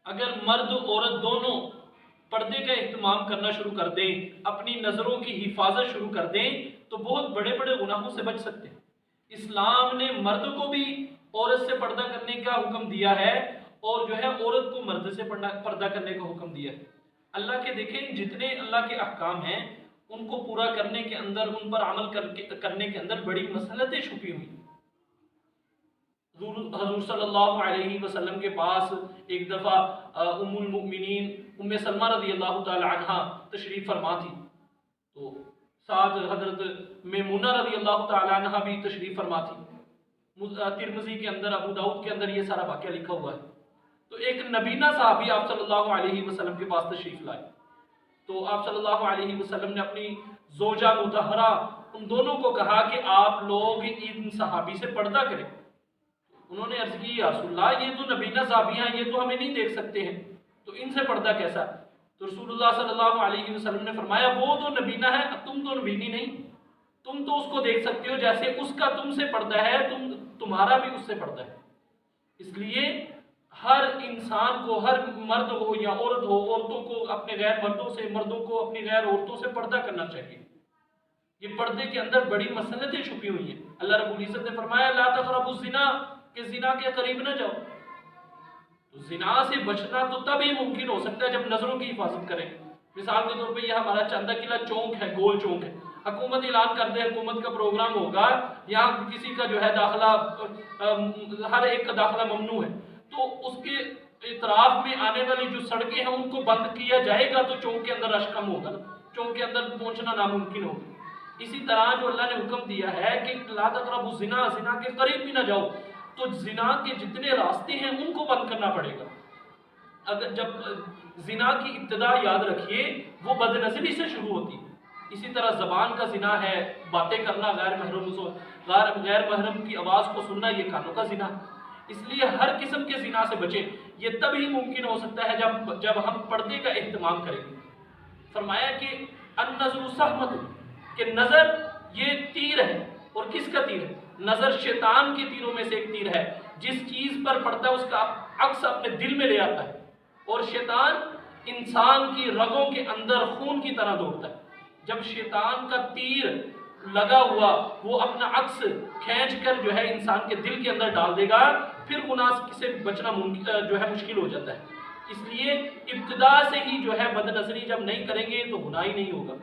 اگر مرد عورت دونوں پردے کا اہتمام کرنا شروع کر دیں، اپنی نظروں کی حفاظت شروع کر دیں، تو بہت بڑے بڑے گناہوں سے بچ سکتے ہیں۔ اسلام نے مرد کو بھی عورت سے پردہ کرنے کا حکم دیا ہے، اور جو ہے عورت کو مرد سے پردہ کرنے کا حکم دیا ہے۔ اللہ کے دیکھیں جتنے اللہ کے احکام ہیں ان کو پورا کرنے کے اندر، ان پر عمل کرنے کے اندر بڑی مصلحتیں چھپی ہوئی ہیں۔ حضور صلی اللہ علیہ وسلم کے پاس ایک دفعہ ام المؤمنین ام سلمہ رضی اللہ تعالی عنہ تشریف فرما تھی، تو ساتھ حضرت میمونہ رضی اللہ تعالی عنہ بھی تشریف فرما تھی۔ ترمذی کے اندر، ابو داؤد کے اندر یہ سارا واقعہ لکھا ہوا ہے۔ تو ایک نبینہ صحابی آپ صلی اللہ علیہ وسلم کے پاس تشریف لائے، تو آپ صلی اللہ علیہ وسلم نے اپنی زوجہ مطہرہ ان دونوں کو کہا کہ آپ لوگ ان صحابی سے پردہ کریں۔ انہوں نے عرض کی یا رسول اللہ یہ تو نبینہ صحابی ہیں، یہ تو ہمیں نہیں دیکھ سکتے ہیں، تو ان سے پردہ کیسا؟ تو رسول اللہ صلی اللہ علیہ وسلم نے فرمایا وہ تو نبینہ ہے، تم تو نبینی نہیں، تم تو اس کو دیکھ سکتے ہو جیسے اس کا تم سے پردہ ہے، تمہارا بھی اس سے پردہ ہے۔ اس لیے ہر انسان کو، ہر مرد ہو یا عورت ہو، عورتوں کو اپنے غیر مردوں سے، مردوں کو اپنی غیر عورتوں سے پردہ کرنا چاہیے۔ یہ پردے کے اندر بڑی مصلحتیں چھپی ہوئی ہیں۔ اللہ رب العزت نے فرمایا لا تقربوا الزنا، کہ زنا کے قریب نہ جاؤ۔ تو زنا سے بچنا تو تبھی ممکن ہو سکتا ہے جب نظروں کی حفاظت کریں۔ مثال کے طور پہ یہ ہمارا چاندہ قلعہ چونک ہے، گول چونک ہے، حکومت اعلان کر دے، حکومت کا پروگرام ہوگا، یہاں کسی کا جو ہے داخلہ، ہر ایک کا داخلہ ممنوع ہے، تو اس کے اطراف میں آنے والی جو سڑکیں ہیں ان کو بند کیا جائے گا، تو چونک کے اندر رش کم ہوگا، چونک کے اندر پہنچنا ناممکن ہوگا۔ اسی طرح جو اللہ نے حکم دیا ہے کہ لا تقربوا الزنا، زنا کے قریب بھی نہ جاؤ، تو زنا کے جتنے راستے ہیں ان کو بند کرنا پڑے گا۔ اگر جب زنا کی ابتدا یاد رکھیے وہ بد نظری سے شروع ہوتی ہے۔ اسی طرح زبان کا زنا ہے، باتیں کرنا غیر محرم کی آواز کو سننا، یہ کانوں کا زنا ہے۔ اس لیے ہر قسم کے زنا سے بچیں۔ یہ تبھی ممکن ہو سکتا ہے جب ہم پردے کا اہتمام کریں گے۔ فرمایا کہ النظر سہمۃ، کہ نظر یہ تیر ہے، اور کس کا تیر ہے؟ نظر شیطان کے تیروں میں سے ایک تیر ہے۔ جس چیز پر پڑتا ہے اس کا عکس اپنے دل میں لے آتا ہے، اور شیطان انسان کی رگوں کے اندر خون کی طرح دوڑتا ہے۔ جب شیطان کا تیر لگا ہوا وہ اپنا عکس کھینچ کر جو ہے انسان کے دل کے اندر ڈال دے گا، پھر گناہ سے بچنا جو ہے مشکل ہو جاتا ہے۔ اس لیے ابتدا سے ہی جو ہے بد نظری جب نہیں کریں گے تو گناہ ہی نہیں ہوگا۔